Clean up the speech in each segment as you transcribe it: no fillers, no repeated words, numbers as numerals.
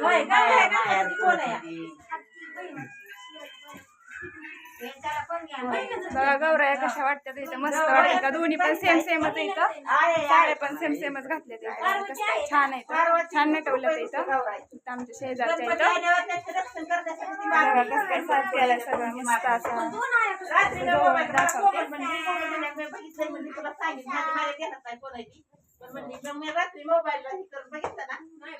होय गौराया गणपती कोण आहे बघा गौराया कशा वाटतात इथं मस्त वाटतं का दोन्ही पण सेम सेमच इथं साड्या पण सेम सेमच घातल्या कसं काय छान आहे छान नटवलं ते इथं आमच्या शेजारच्या इथं बघा कसं काय साथ द्यायला सगळं मस्त असं रात्री मोबाईलला बघितलं ना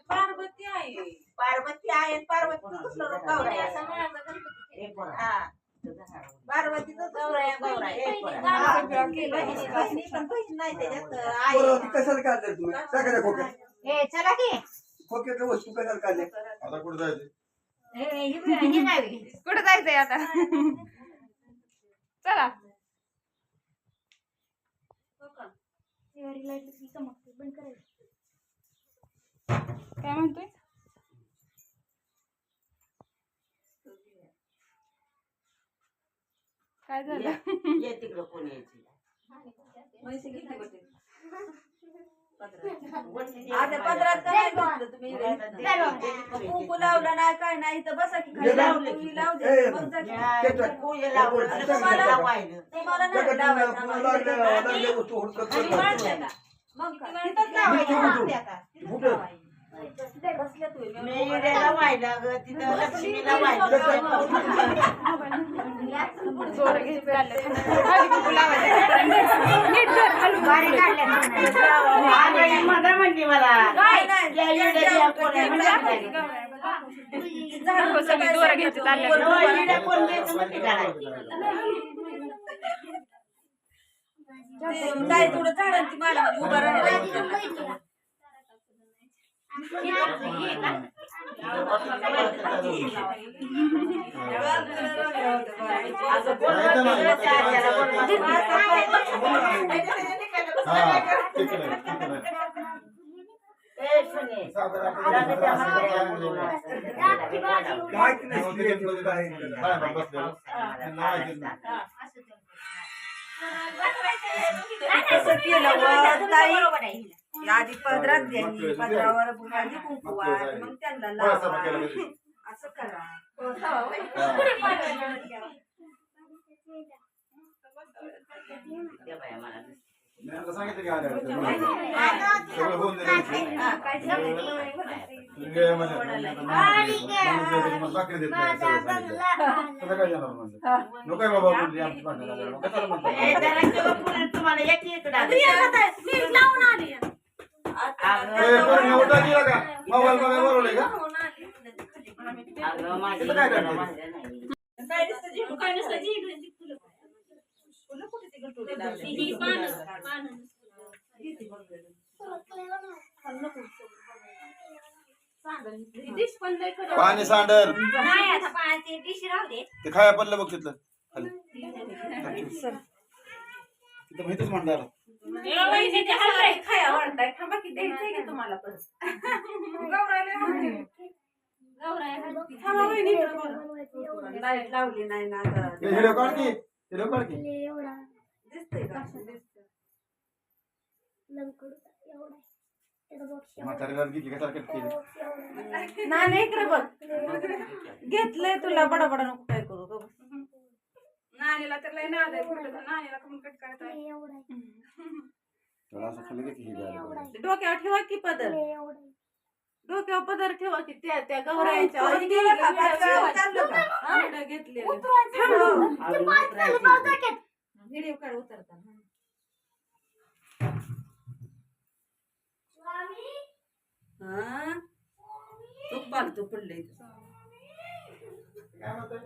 पार्वती आहे पार्वती आहे पार्वती पार्वतीच गौराया गौराया बहीण नाही त्याच्यात कशाला काढले तुम्ही सगळ्या खोक्यात हे चला की खोक्यातल्या वस्तू कशाला काढल्या आता कुठे जायचं कुठं जायचंय आता चला काय म्हणतोय काय झालं तिकडं कोण यायची कुंकू लावला नाही काय नाही तर बसा की खाली लावले मेऱ्याला व्हायला ग तिथं लक्ष्मीला जोर घेत मजा म्हणली मला जोर घेत काय थोडं झाडांची माला उभा राहायला आधी पदरात द्यायची पदरावर बुकांनी कुंकू मग त्यांना लावा असं करा सांगितलं की तुम्हाला याची मोबाईल बरोबर का पाणी सांडल ते खाया पडलं बघ तिथलं खाली तिथं माहितीच म्हणणार खाया वाढताय थांबा की द्यायचंय की तुम्हाला पण लाईट लावली नाही ना व्हिडिओ काढ की व्हिडिओ काढ की दिसतंय का म्हातारीला किती कशाला कट केली नाही इकडे बघ घेतलंय तुला बडा बडा नको काय करू ग नानीला तर लय नाद आहे नानीला कमी कट करताय असं खाली की डोक्यावर ठेवा की पदर डोक्यावर पदर ठेवा की त्या त्या गौराईच्या घेतले व्हिडिओ काढ उतरताना तू पालतू पडले काय म्हणतोय?